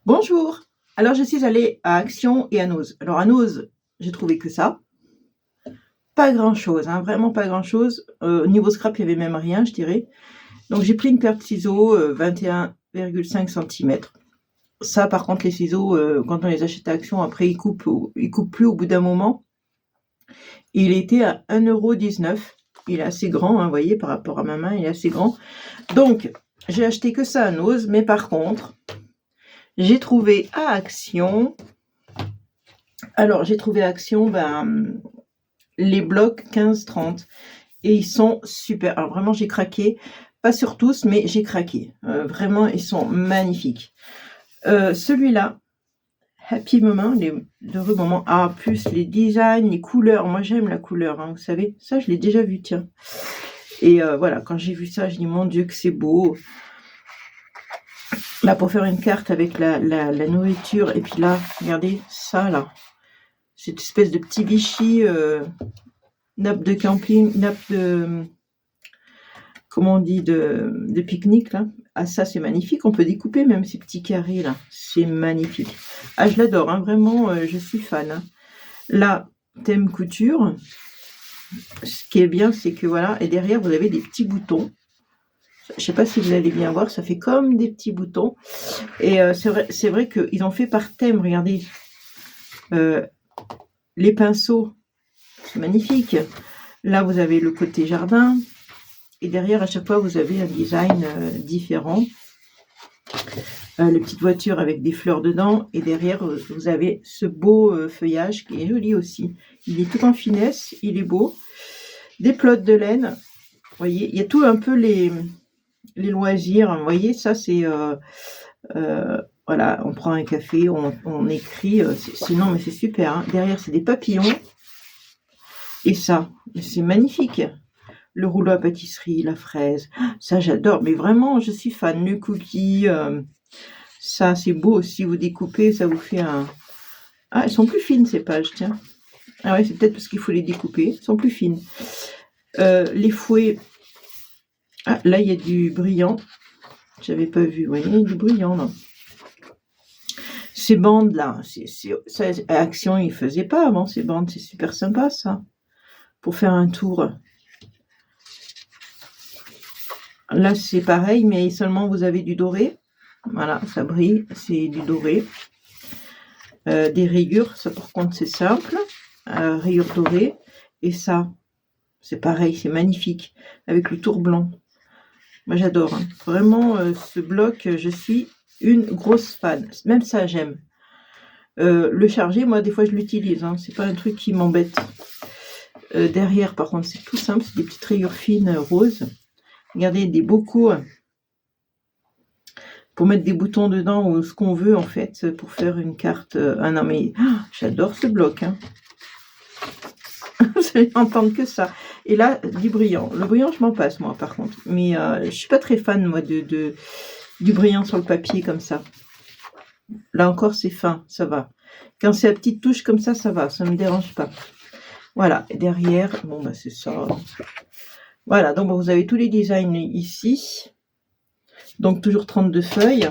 Bonjour. Alors je suis allée à Action et à Nose. Alors à Nose, j'ai trouvé que ça. Pas grand-chose, hein, vraiment pas grand-chose. Au niveau scrap, il y avait même rien, je dirais. Donc j'ai pris une paire de ciseaux 21,5 cm. Ça, par contre, les ciseaux, quand on les achète à Action, après, ils coupent plus au bout d'un moment. Et il était à 1,19 €. Il est assez grand, hein, vous voyez, par rapport à ma main, il est assez grand. Donc, j'ai acheté que ça à Nose, mais par contre, j'ai trouvé à Action... Alors, j'ai trouvé à Action les blocs 15-30 et ils sont super. Alors vraiment, j'ai craqué. Pas sur tous, mais j'ai craqué. Vraiment, ils sont magnifiques. Celui-là, Happy Moment, les heureux moments. Ah, plus les designs, les couleurs. Moi, j'aime la couleur, hein, vous savez. Ça, je l'ai déjà vu, tiens. Et voilà, quand j'ai vu ça, je dis, mon Dieu, que c'est beau. Là, pour faire une carte avec la nourriture. Et puis là, regardez ça, là. Cette espèce de petit Vichy, nappe de camping, nappe de... Comment on dit, de pique-nique, là. Ah, ça, c'est magnifique. On peut découper même ces petits carrés, là. C'est magnifique. Ah, je l'adore, hein. Vraiment, je suis fan. Hein. Là, thème couture. Ce qui est bien, c'est que, voilà, et derrière, vous avez des petits boutons. Je sais pas si vous allez bien voir, ça fait comme des petits boutons. Et c'est vrai qu'ils ont fait par thème, regardez. Les pinceaux, c'est magnifique. Là, vous avez le côté jardin. Et derrière, à chaque fois, vous avez un design différent. Les petites voitures avec des fleurs dedans. Et derrière, vous avez ce beau feuillage qui est joli aussi. Il est tout en finesse, il est beau. Des pelotes de laine. Vous voyez, il y a tout un peu les loisirs. Vous voyez, ça, c'est... voilà, on prend un café, on écrit. Sinon, mais c'est super. Hein. Derrière, c'est des papillons. Et ça, c'est magnifique. Le rouleau à pâtisserie, la fraise, ça j'adore, mais vraiment je suis fan. Le cookie, ça c'est beau aussi, vous découpez, ça vous fait un... Ah, elles sont plus fines ces pages, tiens. Ah ouais, c'est peut-être parce qu'il faut les découper, elles sont plus fines. Les fouets, ah là il y a du brillant, j'avais pas vu, vous voyez, du brillant là. Ces bandes là, ça, à Action ils faisaient pas avant ces bandes, c'est super sympa ça, pour faire un tour. Là, c'est pareil, mais seulement vous avez du doré. Voilà, ça brille, c'est du doré. Des rayures, ça par contre, c'est simple. Rayures dorées. Et ça, c'est pareil, c'est magnifique. Avec le tour blanc. Moi, j'adore. Hein. Vraiment, ce bloc, je suis une grosse fan. Même ça, j'aime. Le charger, moi, des fois, je l'utilise. Hein. C'est pas un truc qui m'embête. Derrière, par contre, c'est tout simple. C'est des petites rayures fines roses. Regardez, des beaux coups pour mettre des boutons dedans ou ce qu'on veut en fait pour faire une carte. Ah non mais j'adore ce bloc. Hein. Vous allez entendre que ça. Et là, du brillant. Le brillant, je m'en passe moi par contre. Mais je suis pas très fan moi du brillant sur le papier comme ça. Là encore, c'est fin, ça va. Quand c'est à petite touche comme ça, ça va, ça me dérange pas. Voilà, et derrière, bon bah c'est ça. Voilà, donc vous avez tous les designs ici. Donc toujours 32 feuilles.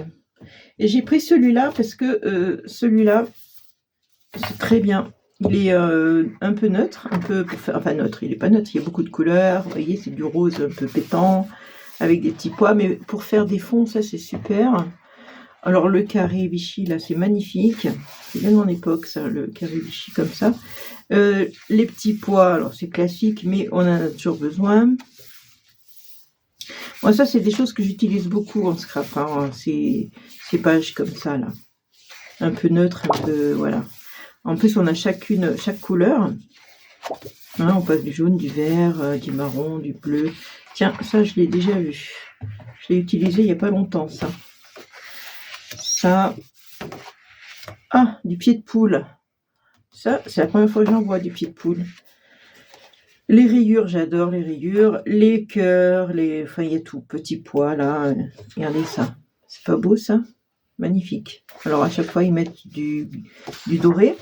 Et j'ai pris celui-là parce que celui-là, c'est très bien. Il est un peu neutre, un peu pour faire, enfin neutre, il n'est pas neutre, il y a beaucoup de couleurs. Vous voyez, c'est du rose un peu pétant, avec des petits pois. Mais pour faire des fonds, ça c'est super. Alors le carré Vichy, là, c'est magnifique. C'est bien de mon époque, ça, le carré Vichy comme ça. Les petits pois, alors c'est classique, mais on en a toujours besoin. Moi, ça, c'est des choses que j'utilise beaucoup en scrap. Hein. Ces pages comme ça, là. Un peu neutre, un peu... Voilà. En plus, on a chaque couleur. Hein, on passe du jaune, du vert, du marron, du bleu. Tiens, ça, je l'ai déjà vu. Je l'ai utilisé il n'y a pas longtemps, ça. Ça... Ah, du pied de poule. Ça, c'est la première fois que j'en vois du pied de poule. Les rayures, j'adore les rayures. Les cœurs, enfin, il y a tout. Petits pois, là. Regardez ça. C'est pas beau, ça? Magnifique. Alors, à chaque fois, ils mettent du doré.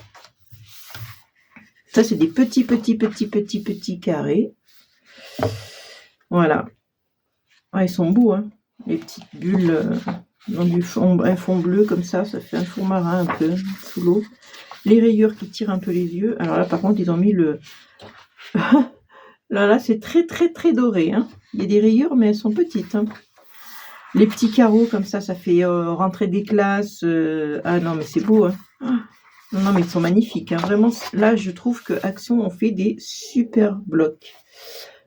Ça, c'est des petits carrés. Voilà. Ah, ils sont beaux, hein. Les petites bulles. dans un fond bleu comme ça fait un fond marin un peu sous l'eau. Les rayures qui tirent un peu les yeux. Alors là, par contre, ils ont mis le... là, c'est très, très, très doré. Hein. Il y a des rayures, mais elles sont petites. Hein. Les petits carreaux, comme ça fait rentrer des classes. Ah non, mais c'est beau. Hein. Non, mais ils sont magnifiques. Hein. Vraiment, là, je trouve que Action ont fait des super blocs.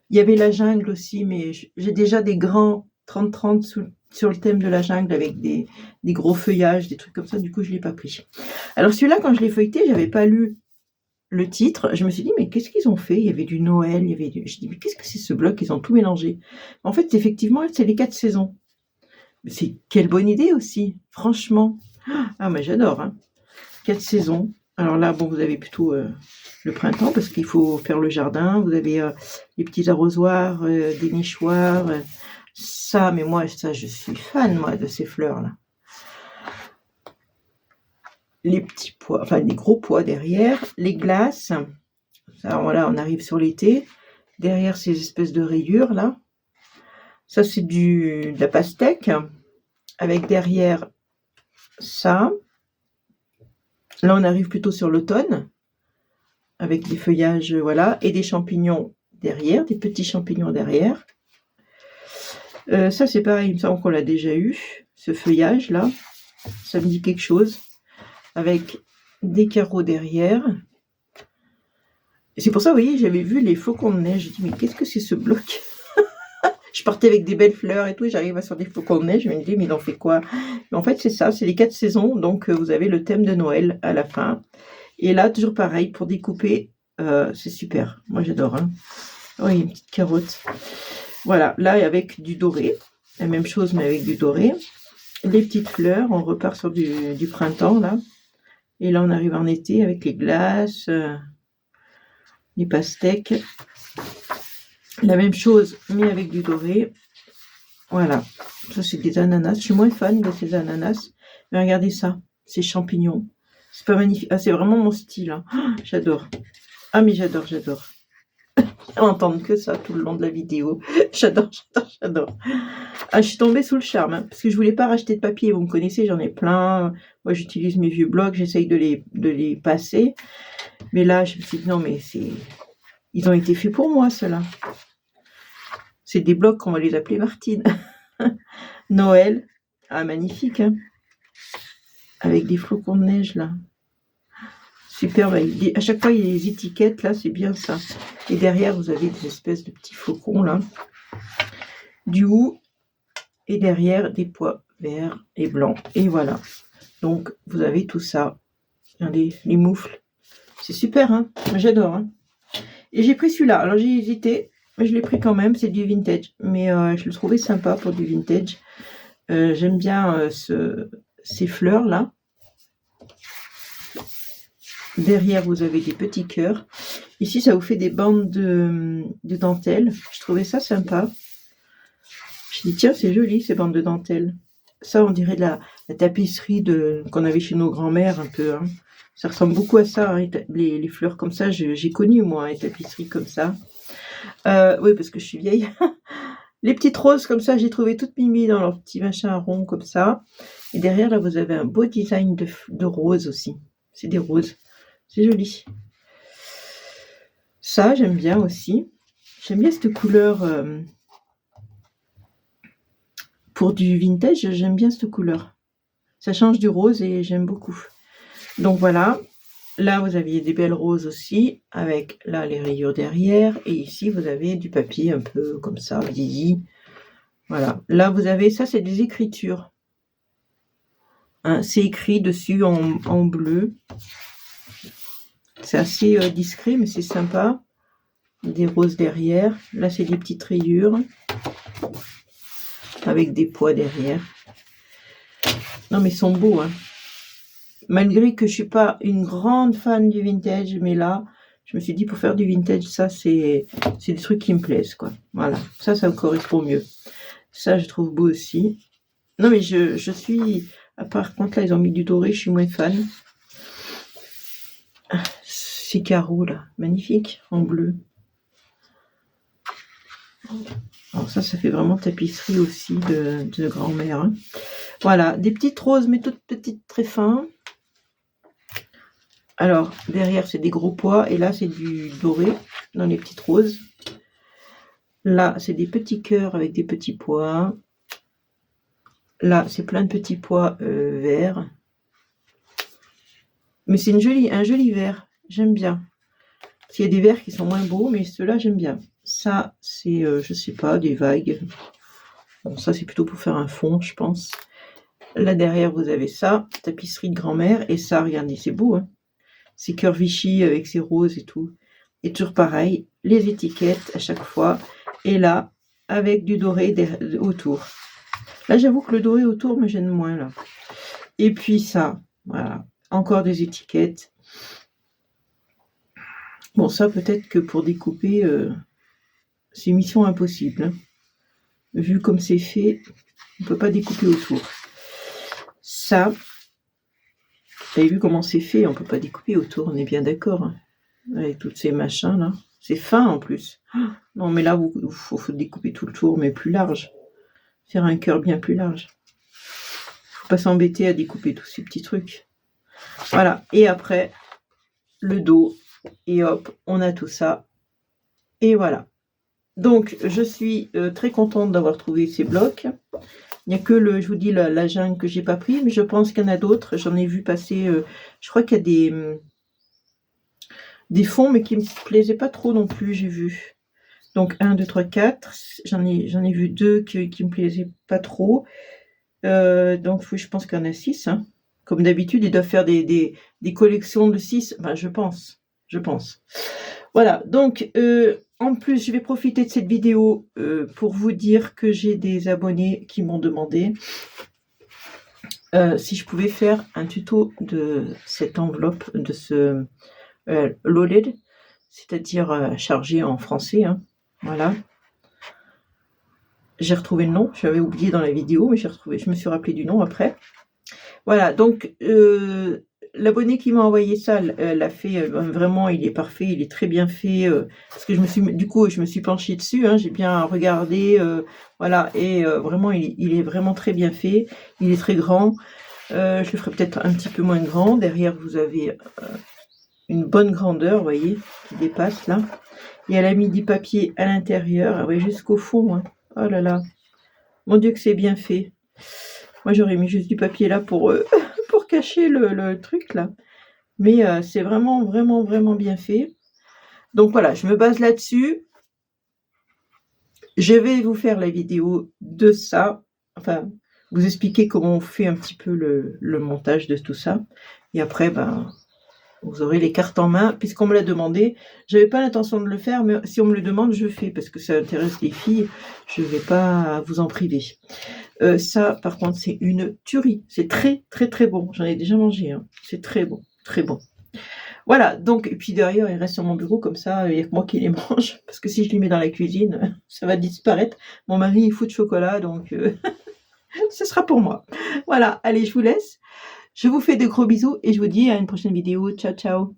Il y avait la jungle aussi, mais j'ai déjà des grands 30-30 sur le thème de la jungle avec des gros feuillages, des trucs comme ça. Du coup, je ne l'ai pas pris. Alors celui-là, quand je l'ai feuilleté, je n'avais pas lu le titre. Je me suis dit, mais qu'est-ce qu'ils ont fait? Il y avait du Noël, il y avait du... Je dis, mais qu'est-ce que c'est ce bloc? Ils ont tout mélangé. En fait, effectivement, c'est les 4 saisons. C'est quelle bonne idée aussi, franchement. Ah, mais j'adore. Hein. 4 saisons. Alors là, bon, vous avez plutôt le printemps parce qu'il faut faire le jardin. Vous avez les petits arrosoirs, des nichoirs. Ça, mais moi, ça, je suis fan, moi, de ces fleurs-là. Les petits pois, enfin, des gros pois derrière. Les glaces. Alors voilà, on arrive sur l'été. Derrière, ces espèces de rayures, là. Ça, c'est de la pastèque. Avec derrière, ça. Là, on arrive plutôt sur l'automne, avec des feuillages, voilà, et des champignons derrière, des petits champignons derrière. Ça, c'est pareil, il me semble qu'on l'a déjà eu, ce feuillage-là. Ça me dit quelque chose, avec des carreaux derrière. Et c'est pour ça, vous voyez, j'avais vu les flocons de neige. J'ai dit, mais qu'est-ce que c'est ce bloc? Je partais avec des belles fleurs et tout, et j'arrive sur des flocons de neige. Je me dis, mais il en fait quoi? Mais en fait, c'est ça, c'est les 4 saisons. Donc, vous avez le thème de Noël à la fin. Et là, toujours pareil, pour découper, c'est super. Moi, j'adore. Hein. Oh, il y a une petite carotte. Voilà, là, avec du doré. La même chose, mais avec du doré. Les petites fleurs, on repart sur du printemps, là. Et là, on arrive en été avec les glaces, les pastèques. La même chose, mais avec du doré. Voilà. Ça, c'est des ananas. Je suis moins fan de ces ananas. Mais regardez ça, ces champignons. C'est pas magnifique. Ah, c'est vraiment mon style. Hein. Oh, j'adore. Ah, mais j'adore. Entendre que ça tout le long de la vidéo. J'adore. Ah, je suis tombée sous le charme. Hein, parce que je voulais pas racheter de papier. Vous me connaissez, j'en ai plein. Moi, j'utilise mes vieux blocs. J'essaye de les passer. Mais là, je me suis dit, non, mais ils ont été faits pour moi, ceux-là. C'est des blocs, on va les appeler Martine. Noël. Ah, magnifique. Hein. Avec des flocons de neige, là. Super. À chaque fois, il y a les étiquettes, là, c'est bien ça. Et derrière, vous avez des espèces de petits flocons, là. Du hou. Et derrière, des pois verts et blancs. Et voilà. Donc, vous avez tout ça. Regardez, les moufles. C'est super, hein. J'adore, hein. Et j'ai pris celui-là. Alors, j'ai hésité. Mais je l'ai pris quand même, c'est du vintage. Mais je le trouvais sympa pour du vintage. J'aime bien ces fleurs-là. Derrière, vous avez des petits cœurs. Ici, ça vous fait des bandes de dentelle. Je trouvais ça sympa. Je dis, tiens, c'est joli, ces bandes de dentelle. Ça, on dirait de la tapisserie qu'on avait chez nos grands-mères, un peu. Hein. Ça ressemble beaucoup à ça, hein, les fleurs comme ça. J'ai connu, moi, les tapisseries comme ça. Oui, parce que je suis vieille. Les petites roses comme ça, j'ai trouvé toutes mimi dans leur petit machin rond comme ça. Et derrière, là, vous avez un beau design de roses aussi. C'est des roses. C'est joli. Ça, j'aime bien aussi. J'aime bien cette couleur. Pour du vintage, j'aime bien cette couleur. Ça change du rose et j'aime beaucoup. Donc voilà. Là, vous aviez des belles roses aussi, avec là les rayures derrière. Et ici, vous avez du papier un peu comme ça, zizi. Voilà. Là, vous avez, ça, c'est des écritures. Hein, c'est écrit dessus en bleu. C'est assez discret, mais c'est sympa. Des roses derrière. Là, c'est des petites rayures. Avec des pois derrière. Non, mais ils sont beaux, hein. Malgré que je suis pas une grande fan du vintage, mais là, je me suis dit, pour faire du vintage, ça, c'est des trucs qui me plaisent, quoi. Voilà, ça me correspond mieux. Ça, je trouve beau aussi. Non, mais je suis... Par contre, là, ils ont mis du doré, je suis moins fan. Ces carreaux, là, magnifiques, en bleu. Alors ça fait vraiment tapisserie aussi de grand-mère. Hein. Voilà, des petites roses, mais toutes petites, très fins. Alors, derrière, c'est des gros pois, et là, c'est du doré, dans les petites roses. Là, c'est des petits cœurs avec des petits pois. Là, c'est plein de petits pois verts. Mais c'est un joli vert, j'aime bien. Il y a des verts qui sont moins beaux, mais ceux-là, j'aime bien. Ça, c'est, je sais pas, des vagues. Bon, ça, c'est plutôt pour faire un fond, je pense. Là, derrière, vous avez ça, tapisserie de grand-mère. Et ça, regardez, c'est beau, hein. C'est cœur Vichy avec ses roses et tout. Et toujours pareil, les étiquettes à chaque fois. Et là, avec du doré autour. Là, j'avoue que le doré autour me gêne moins, là. Et puis ça, voilà. Encore des étiquettes. Bon, ça, peut-être que pour découper, c'est mission impossible, hein. Vu comme c'est fait, on ne peut pas découper autour. Ça, vous avez vu comment c'est fait, on ne peut pas découper autour, on est bien d'accord, hein, avec tous ces machins là. C'est fin en plus. Non, mais là, il faut découper tout le tour, mais plus large. Faire un cœur bien plus large. Faut pas s'embêter à découper tous ces petits trucs. Voilà, et après, le dos, et hop, on a tout ça. Et voilà. Donc, je suis très contente d'avoir trouvé ces blocs. Il n'y a que je vous dis, la jungle que j'ai pas pris, mais je pense qu'il y en a d'autres. J'en ai vu passer, je crois qu'il y a des fonds, mais qui ne me plaisaient pas trop non plus, j'ai vu. Donc 1, 2, 3, 4. J'en ai vu 2 qui me plaisaient pas trop. Donc je pense qu'il y en a 6. Hein. Comme d'habitude, ils doivent faire des collections de 6. Enfin, je pense. Voilà, donc en plus, je vais profiter de cette vidéo pour vous dire que j'ai des abonnés qui m'ont demandé si je pouvais faire un tuto de cette enveloppe, de ce loaded, c'est-à-dire chargé en français, hein. Voilà. J'ai retrouvé le nom, j'avais oublié dans la vidéo, mais je me suis rappelé du nom après. Voilà, donc l'abonné qui m'a envoyé ça l'a fait, vraiment, il est parfait, il est très bien fait, parce que je me suis penchée dessus, hein, j'ai bien regardé, voilà, et vraiment, il est vraiment très bien fait, il est très grand. Je le ferai peut-être un petit peu moins grand. Derrière, vous avez une bonne grandeur, vous voyez, qui dépasse là. Et elle a mis du papier à l'intérieur, oui, jusqu'au fond, hein. Oh là là, mon Dieu que c'est bien fait. Moi, j'aurais mis juste du papier là pour cacher le truc là. Mais c'est vraiment, vraiment, vraiment bien fait. Donc voilà, je me base là-dessus. Je vais vous faire la vidéo de ça. Enfin, vous expliquer comment on fait un petit peu le montage de tout ça. Et après, vous aurez les cartes en main, puisqu'on me l'a demandé. J'avais pas l'intention de le faire, mais si on me le demande, je fais, parce que ça intéresse les filles. Je vais pas vous en priver. Ça, par contre, c'est une tuerie. C'est très, très, très bon. J'en ai déjà mangé, hein. C'est très bon, très bon. Voilà, donc, et puis derrière, il reste sur mon bureau, comme ça, il n'y a que moi qui les mange, parce que si je les mets dans la cuisine, ça va disparaître. Mon mari, il fout de chocolat, donc ce sera pour moi. Voilà, allez, je vous laisse. Je vous fais de gros bisous et je vous dis à une prochaine vidéo. Ciao, ciao.